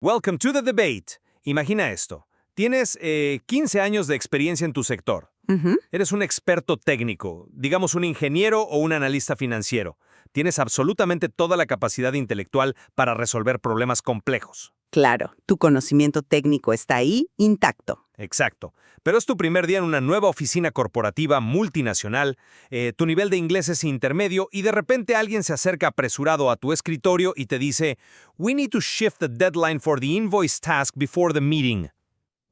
Welcome to the debate. Imagina esto. Tienes 15 años de experiencia en tu sector. Ujú. Eres un experto técnico, digamos un ingeniero o un analista financiero. Tienes absolutamente toda la capacidad intelectual para resolver problemas complejos. Claro, tu conocimiento técnico está ahí intacto. Exacto. Pero es tu primer día en una nueva oficina corporativa multinacional, tu nivel de inglés es intermedio y de repente alguien se acerca apresurado a tu escritorio y te dice, "We need to shift the deadline for the invoice task before the meeting."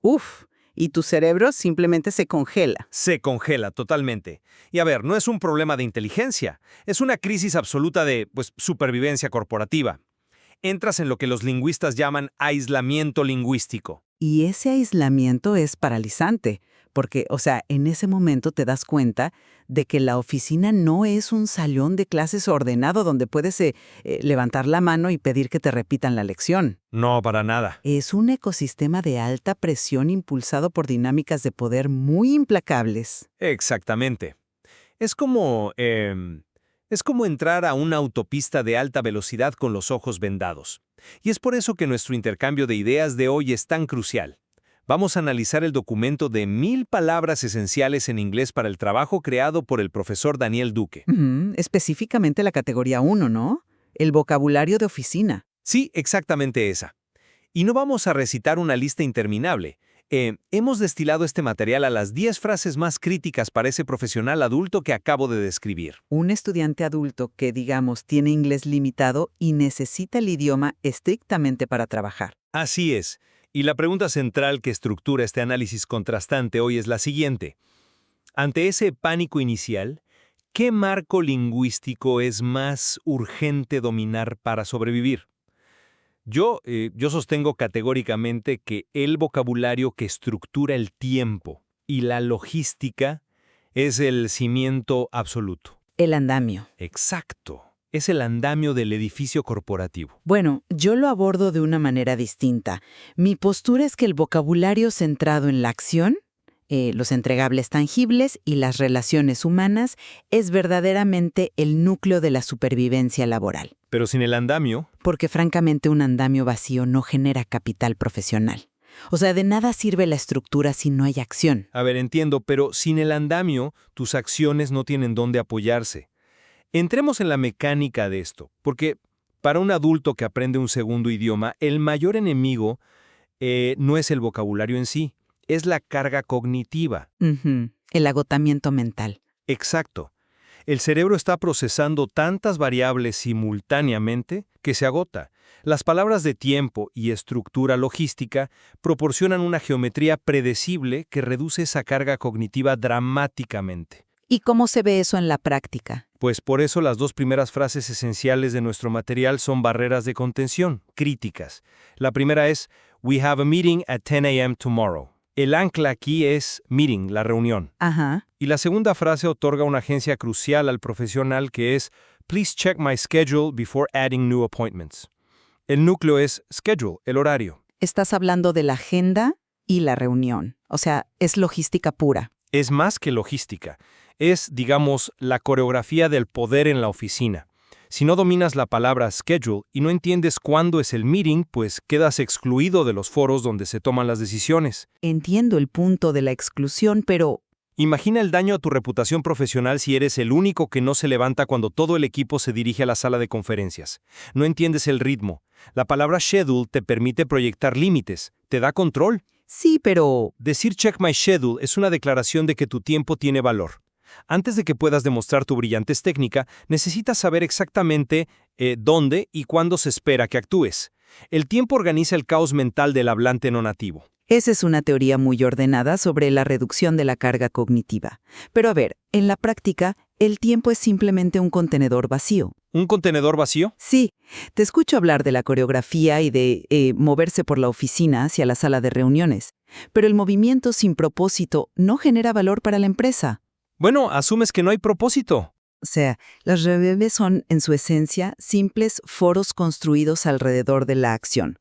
Uf, y tu cerebro simplemente se congela. Se congela totalmente. Y a ver, no es un problema de inteligencia, es una crisis absoluta de, supervivencia corporativa. Entras en lo que los lingüistas llaman aislamiento lingüístico. Y ese aislamiento es paralizante, porque, en ese momento te das cuenta de que la oficina no es un salón de clases ordenado donde puedes levantar la mano y pedir que te repitan la lección. No, para nada. Es un ecosistema de alta presión impulsado por dinámicas de poder muy implacables. Exactamente. Es como entrar a una autopista de alta velocidad con los ojos vendados. Y es por eso que nuestro intercambio de ideas de hoy es tan crucial. Vamos a analizar el documento de 1000 palabras esenciales en inglés para el trabajo creado por el profesor Daniel Duque. Específicamente la categoría 1, ¿no? El vocabulario de oficina. Sí, exactamente esa. Y no vamos a recitar una lista interminable. Hemos destilado este material a las 10 frases más críticas para ese profesional adulto que acabo de describir. Un estudiante adulto que, digamos, tiene inglés limitado y necesita el idioma estrictamente para trabajar. Así es. Y la pregunta central que estructura este análisis contrastante hoy es la siguiente. Ante ese pánico inicial, ¿qué marco lingüístico es más urgente dominar para sobrevivir? Yo sostengo categóricamente que el vocabulario que estructura el tiempo y la logística es el cimiento absoluto. El andamio. Exacto. Es el andamio del edificio corporativo. Bueno, yo lo abordo de una manera distinta. Mi postura es que el vocabulario centrado en la acción, los entregables tangibles y las relaciones humanas es verdaderamente el núcleo de la supervivencia laboral. Pero sin el andamio, Porque francamente un andamio vacío no genera capital profesional. De nada sirve la estructura si no hay acción. a ver, entiendo, pero sin el andamio, tus acciones no tienen dónde apoyarse. Entremos en la mecánica de esto, porque para un adulto que aprende un segundo idioma, el mayor enemigo no es el vocabulario en sí, es la carga cognitiva. Ujú. El agotamiento mental. Exacto. El cerebro está procesando tantas variables simultáneamente que se agota. Las palabras de tiempo y estructura logística proporcionan una geometría predecible que reduce esa carga cognitiva dramáticamente. ¿Y cómo se ve eso en la práctica? Pues por eso las dos primeras frases esenciales de nuestro material son barreras de contención, críticas. La primera es, "We have a meeting at 10 a.m. tomorrow". El ancla aquí es meeting, la reunión. Ajá. Y la segunda frase otorga una agencia crucial al profesional que es, "Please check my schedule before adding new appointments". El núcleo es schedule, el horario. Estás hablando de la agenda y la reunión. Es logística pura. Es más que logística. Es, digamos, la coreografía del poder en la oficina. Si no dominas la palabra schedule y no entiendes cuándo es el meeting, pues quedas excluido de los foros donde se toman las decisiones. Entiendo el punto de la exclusión, pero Imagina el daño a tu reputación profesional si eres el único que no se levanta cuando todo el equipo se dirige a la sala de conferencias. No entiendes el ritmo. La palabra schedule te permite proyectar límites, te da control. sí, pero Decir check my schedule es una declaración de que tu tiempo tiene valor. Antes de que puedas demostrar tu brillantez técnica, necesitas saber exactamente dónde y cuándo se espera que actúes. El tiempo organiza el caos mental del hablante no nativo. esa es una teoría muy ordenada sobre la reducción de la carga cognitiva. Pero a ver, en la práctica, el tiempo es simplemente un contenedor vacío. ¿Un contenedor vacío? Sí, te escucho hablar de la coreografía y de moverse por la oficina hacia la sala de reuniones, pero el movimiento sin propósito no genera valor para la empresa. Bueno, asumes que no hay propósito. Las reuniones son, en su esencia, simples foros construidos alrededor de la acción.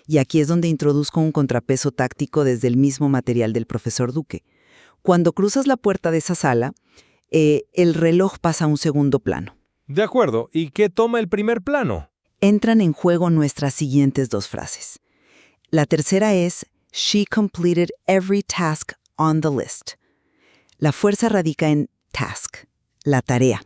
Y aquí es donde introduzco un contrapeso táctico desde el mismo material del profesor Duque. Cuando cruzas la puerta de esa sala, el reloj pasa a un segundo plano. De acuerdo. ¿Y qué toma el primer plano? Entran en juego nuestras siguientes dos frases. La tercera es she completed every task on the list. La fuerza radica en task, la tarea.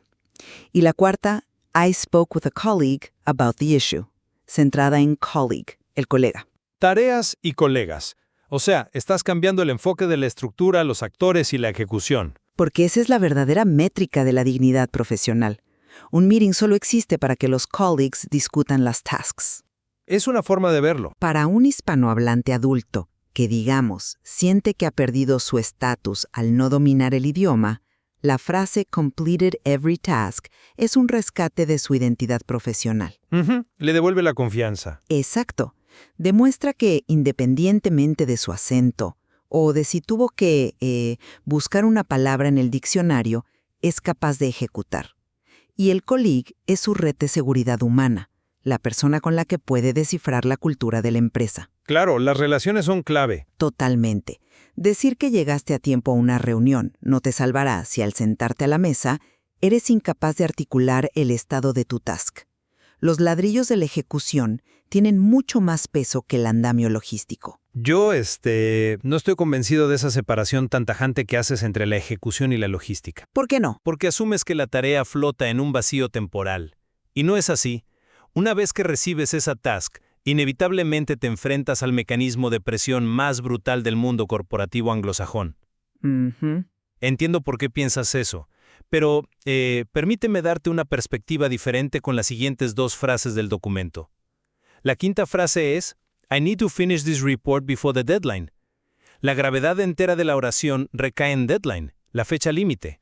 Y la cuarta, I spoke with a colleague about the issue, centrada en colleague, el colega. Tareas y colegas. O sea, estás cambiando el enfoque de la estructura, los actores y la ejecución. Porque esa es la verdadera métrica de la dignidad profesional. Un meeting solo existe para que los colleagues discutan las tasks. Es una forma de verlo. Para un hispanohablante adulto que, digamos, siente que ha perdido su estatus al no dominar el idioma, la frase completed every task es un rescate de su identidad profesional. Le devuelve la confianza. Exacto. Demuestra que, independientemente de su acento o de si tuvo que buscar una palabra en el diccionario, es capaz de ejecutar. Y el colleague es su red de seguridad humana, la persona con la que puede descifrar la cultura de la empresa. Claro, las relaciones son clave. Totalmente. Decir que llegaste a tiempo a una reunión no te salvará si al sentarte a la mesa eres incapaz de articular el estado de tu task. Los ladrillos de la ejecución tienen mucho más peso que el andamio logístico. Yo, no estoy convencido de esa separación tan tajante que haces entre la ejecución y la logística. ¿Por qué no? Porque asumes que la tarea flota en un vacío temporal. Y no es así. Una vez que recibes esa task, inevitablemente te enfrentas al mecanismo de presión más brutal del mundo corporativo anglosajón. Entiendo por qué piensas eso, pero permíteme darte una perspectiva diferente con las siguientes dos frases del documento. La quinta frase es, I need to finish this report before the deadline. La gravedad entera de la oración recae en deadline, la fecha límite.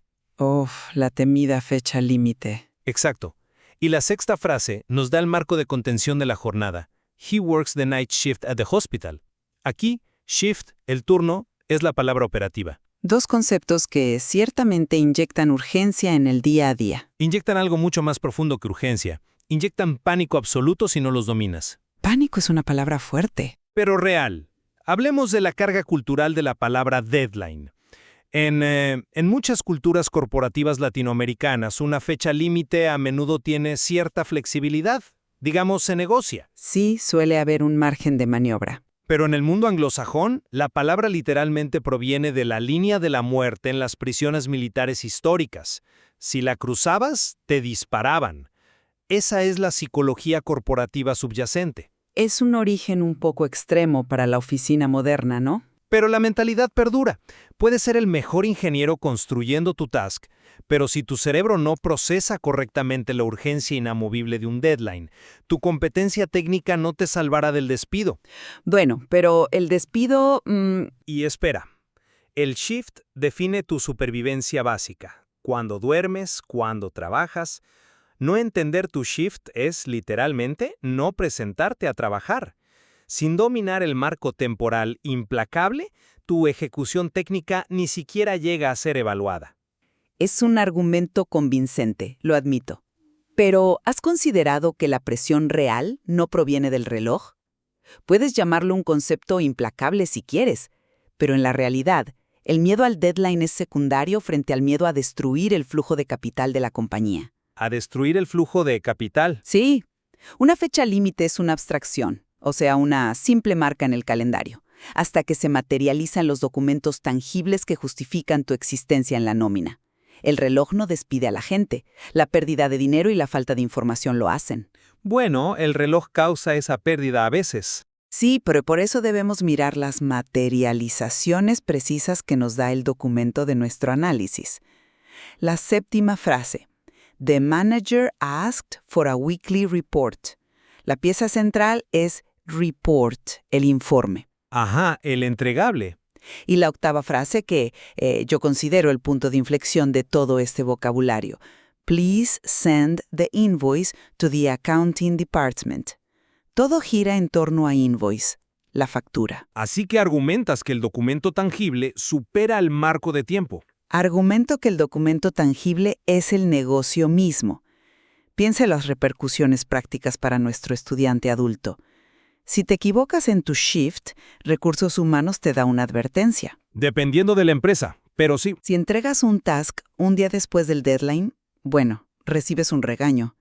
La temida fecha límite. Exacto. Y la sexta frase nos da el marco de contención de la jornada. He works the night shift at the hospital. Aquí, shift, el turno, es la palabra operativa. Dos conceptos que ciertamente inyectan urgencia en el día a día. Inyectan algo mucho más profundo que urgencia. Inyectan pánico absoluto si no los dominas. Pánico es una palabra fuerte. Pero real. Hablemos de la carga cultural de la palabra deadline. En muchas culturas corporativas latinoamericanas, una fecha límite a menudo tiene cierta flexibilidad. Digamos, se negocia. Sí, suele haber un margen de maniobra. Pero en el mundo anglosajón, la palabra literalmente proviene de la línea de la muerte en las prisiones militares históricas. Si la cruzabas, te disparaban. Esa es la psicología corporativa subyacente. Es un origen un poco extremo para la oficina moderna, ¿no? Pero la mentalidad perdura. Puedes ser el mejor ingeniero construyendo tu task, pero si tu cerebro no procesa correctamente la urgencia inamovible de un deadline, tu competencia técnica no te salvará del despido. Bueno, pero el despido... Y espera, el shift define tu supervivencia básica. Cuándo duermes, cuándo trabajas. No entender tu shift es, literalmente, no presentarte a trabajar. Sin dominar el marco temporal implacable, tu ejecución técnica ni siquiera llega a ser evaluada. Es un argumento convincente, lo admito. Pero, ¿has considerado que la presión real no proviene del reloj? Puedes llamarlo un concepto implacable si quieres, pero en la realidad, el miedo al deadline es secundario frente al miedo a destruir el flujo de capital de la compañía. ¿A destruir el flujo de capital? Sí, una fecha límite es una abstracción, o sea, una simple marca en el calendario, hasta que se materializan los documentos tangibles que justifican tu existencia en la nómina. El reloj no despide a la gente, la pérdida de dinero y la falta de información lo hacen. Bueno, el reloj causa esa pérdida a veces. Sí, pero por eso debemos mirar las materializaciones precisas que nos da el documento de nuestro análisis. La séptima frase. The manager asked for a weekly report. La pieza central es report, el informe. Ajá, el entregable. Y la octava frase que yo considero el punto de inflexión de todo este vocabulario. Please send the invoice to the accounting department. Todo gira en torno a invoice, la factura. Así que argumentas que el documento tangible supera el marco de tiempo. Argumento que el documento tangible es el negocio mismo. Piensa en las repercusiones prácticas para nuestro estudiante adulto. Si te equivocas en tu shift, Recursos Humanos te da una advertencia. Dependiendo de la empresa, pero sí. Si entregas un task un día después del deadline, bueno, recibes un regaño.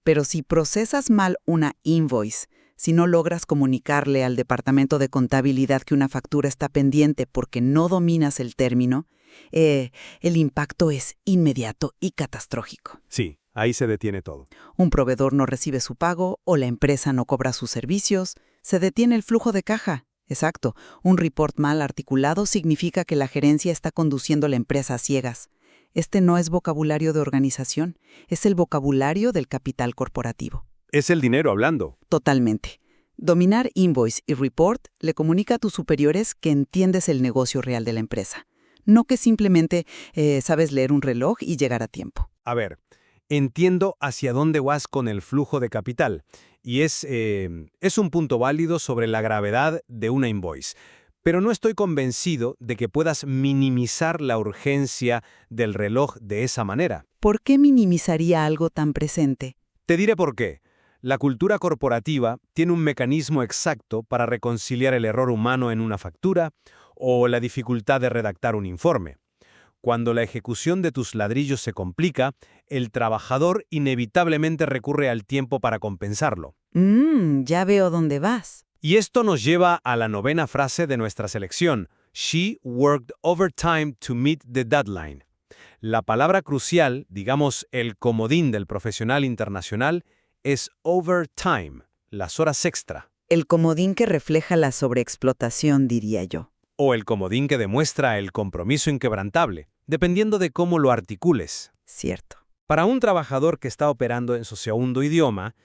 Pero si procesas mal una invoice, Si no logras comunicarle al departamento de contabilidad que una factura está pendiente porque no dominas el término, el impacto es inmediato y catastrófico. Sí, ahí se detiene todo. Un proveedor no recibe su pago o la empresa no cobra sus servicios, se detiene el flujo de caja. Exacto, un report mal articulado significa que la gerencia está conduciendo la empresa a ciegas. Este no es vocabulario de organización, es el vocabulario del capital corporativo. Es el dinero hablando. Totalmente. Dominar invoice y report le comunica a tus superiores que entiendes el negocio real de la empresa, no que simplemente sabes leer un reloj y llegar a tiempo. A ver, entiendo hacia dónde vas con el flujo de capital, y es un punto válido sobre la gravedad de una invoice. Pero no estoy convencido de que puedas minimizar la urgencia del reloj de esa manera. ¿Por qué minimizaría algo tan presente? Te diré por qué. La cultura corporativa tiene un mecanismo exacto para reconciliar el error humano en una factura o la dificultad de redactar un informe. Cuando la ejecución de tus ladrillos se complica, el trabajador inevitablemente recurre al tiempo para compensarlo. Ya veo dónde vas. Y esto nos lleva a la 9ª frase de nuestra selección. She worked overtime to meet the deadline. La palabra crucial, digamos el comodín del profesional internacional, es overtime, las horas extra. El comodín que refleja la sobreexplotación, diría yo. O el comodín que demuestra el compromiso inquebrantable, dependiendo de cómo lo articules. Cierto. Para un trabajador que está operando en su segundo idioma,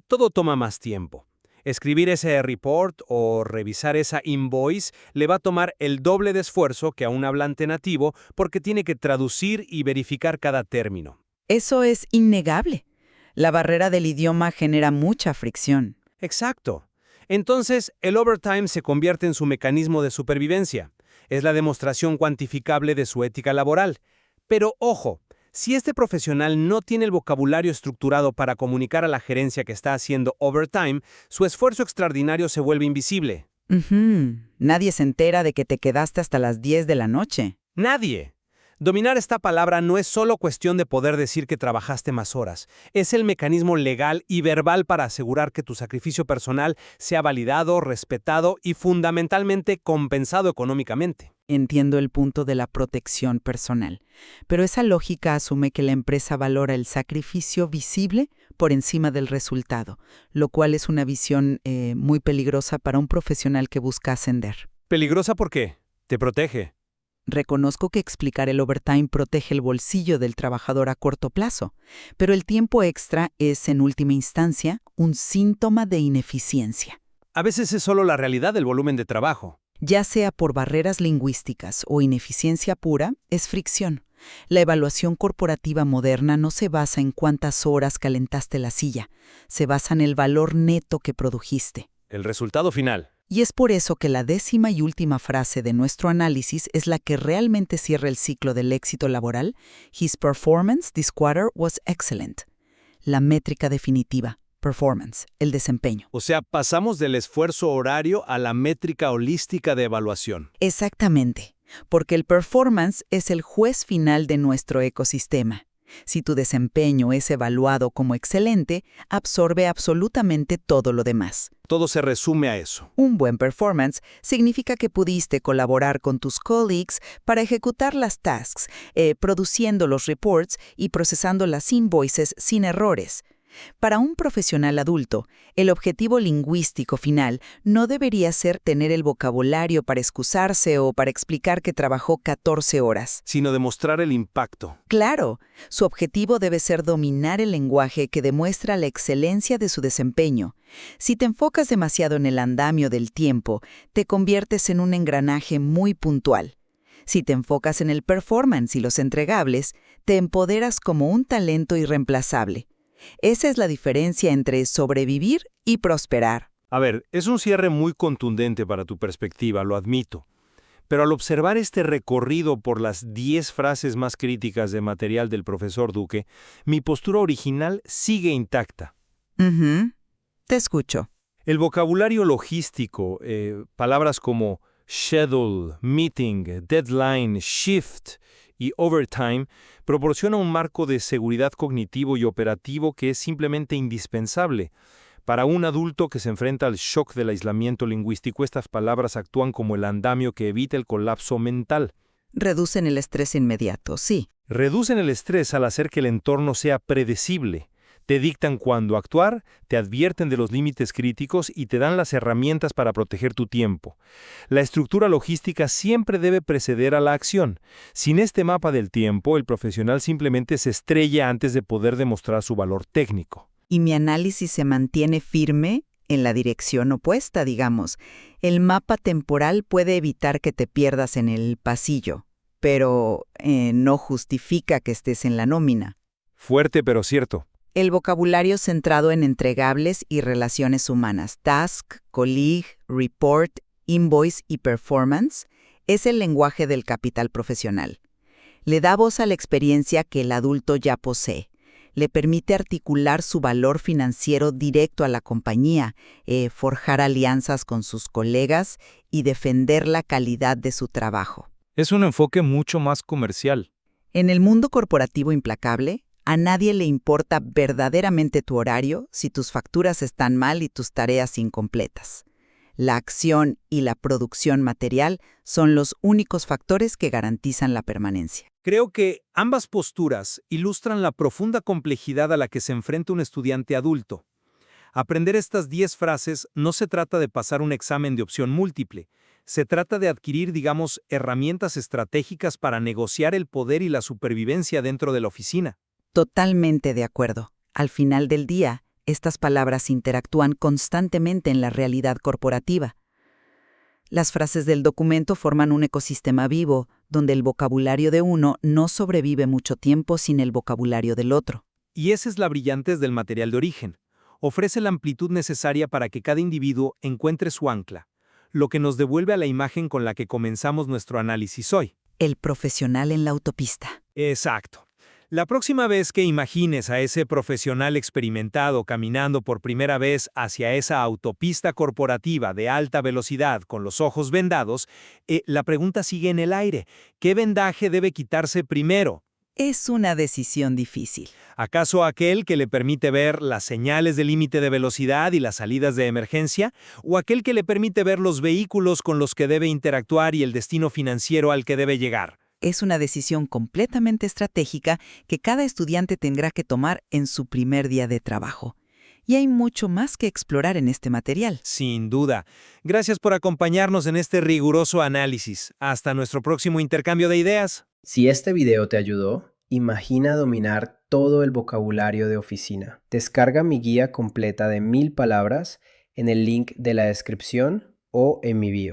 todo toma más tiempo. Escribir ese report o revisar esa invoice le va a tomar el doble de esfuerzo que a un hablante nativo porque tiene que traducir y verificar cada término. Eso es innegable. La barrera del idioma genera mucha fricción. Exacto. Entonces, el overtime se convierte en su mecanismo de supervivencia. Es la demostración cuantificable de su ética laboral. Pero ojo, si este profesional no tiene el vocabulario estructurado para comunicar a la gerencia que está haciendo overtime, su esfuerzo extraordinario se vuelve invisible. Nadie se entera de que te quedaste hasta las 10 de la noche. ¡Nadie! Dominar esta palabra no es solo cuestión de poder decir que trabajaste más horas. Es el mecanismo legal y verbal para asegurar que tu sacrificio personal sea validado, respetado y fundamentalmente compensado económicamente. Entiendo el punto de la protección personal, pero esa lógica asume que la empresa valora el sacrificio visible por encima del resultado, lo cual es una visión muy peligrosa para un profesional que busca ascender. ¿Peligrosa por qué? Te protege. Reconozco que explicar el overtime protege el bolsillo del trabajador a corto plazo, pero el tiempo extra es, en última instancia, un síntoma de ineficiencia. A veces es solo la realidad del volumen de trabajo. Ya sea por barreras lingüísticas o ineficiencia pura, es fricción. La evaluación corporativa moderna no se basa en cuántas horas calentaste la silla, se basa en el valor neto que produjiste. El resultado final. Y es por eso que la 10ª y última frase de nuestro análisis es la que realmente cierra el ciclo del éxito laboral. His performance this quarter was excellent. La métrica definitiva, performance, el desempeño. O sea, pasamos del esfuerzo horario a la métrica holística de evaluación. Exactamente, porque el performance es el juez final de nuestro ecosistema. Si tu desempeño es evaluado como excelente, absorbe absolutamente todo lo demás. Todo se resume a eso. Un buen performance significa que pudiste colaborar con tus colleagues para ejecutar las tasks, produciendo los reports y procesando las invoices sin errores. Para un profesional adulto, el objetivo lingüístico final no debería ser tener el vocabulario para excusarse o para explicar que trabajó 14 horas. Sino demostrar el impacto. Claro, su objetivo debe ser dominar el lenguaje que demuestra la excelencia de su desempeño. Si te enfocas demasiado en el andamio del tiempo, te conviertes en un engranaje muy puntual. Si te enfocas en el performance y los entregables, te empoderas como un talento irreemplazable. Esa es la diferencia entre sobrevivir y prosperar. A ver, es un cierre muy contundente para tu perspectiva, lo admito. Pero al observar este recorrido por las 10 frases más críticas de material del profesor Duque, mi postura original sigue intacta. Te escucho. El vocabulario logístico, palabras como schedule, meeting, deadline, shift y overtime, proporciona un marco de seguridad cognitivo y operativo que es simplemente indispensable. Para un adulto que se enfrenta al shock del aislamiento lingüístico, estas palabras actúan como el andamio que evita el colapso mental. Reducen el estrés inmediato, sí. Reducen el estrés al hacer que el entorno sea predecible. Te dictan cuándo actuar, te advierten de los límites críticos y te dan las herramientas para proteger tu tiempo. La estructura logística siempre debe preceder a la acción. Sin este mapa del tiempo, el profesional simplemente se estrella antes de poder demostrar su valor técnico. Y mi análisis se mantiene firme en la dirección opuesta, digamos. El mapa temporal puede evitar que te pierdas en el pasillo, pero no justifica que estés en la nómina. Fuerte pero cierto. El vocabulario centrado en entregables y relaciones humanas, task, colleague, report, invoice y performance, es el lenguaje del capital profesional. Le da voz a la experiencia que el adulto ya posee. Le permite articular su valor financiero directo a la compañía, forjar alianzas con sus colegas y defender la calidad de su trabajo. Es un enfoque mucho más comercial. En el mundo corporativo implacable, a nadie le importa verdaderamente tu horario si tus facturas están mal y tus tareas incompletas. La acción y la producción material son los únicos factores que garantizan la permanencia. Creo que ambas posturas ilustran la profunda complejidad a la que se enfrenta un estudiante adulto. Aprender estas 10 frases no se trata de pasar un examen de opción múltiple. Se trata de adquirir, digamos, herramientas estratégicas para negociar el poder y la supervivencia dentro de la oficina. Totalmente de acuerdo. Al final del día, estas palabras interactúan constantemente en la realidad corporativa. Las frases del documento forman un ecosistema vivo, donde el vocabulario de uno no sobrevive mucho tiempo sin el vocabulario del otro. Y esa es la brillantez del material de origen. Ofrece la amplitud necesaria para que cada individuo encuentre su ancla, lo que nos devuelve a la imagen con la que comenzamos nuestro análisis hoy. El profesional en la autopista. Exacto. La próxima vez que imagines a ese profesional experimentado caminando por primera vez hacia esa autopista corporativa de alta velocidad con los ojos vendados, la pregunta sigue en el aire. ¿Qué vendaje debe quitarse primero? Es una decisión difícil. ¿Acaso aquel que le permite ver las señales de límite de velocidad y las salidas de emergencia? ¿O aquel que le permite ver los vehículos con los que debe interactuar y el destino financiero al que debe llegar? Es una decisión completamente estratégica que cada estudiante tendrá que tomar en su primer día de trabajo. Y hay mucho más que explorar en este material. Sin duda. Gracias por acompañarnos en este riguroso análisis. Hasta nuestro próximo intercambio de ideas. Si este video te ayudó, imagina dominar todo el vocabulario de oficina. Descarga mi guía completa de 1000 palabras en el link de la descripción o en mi bio.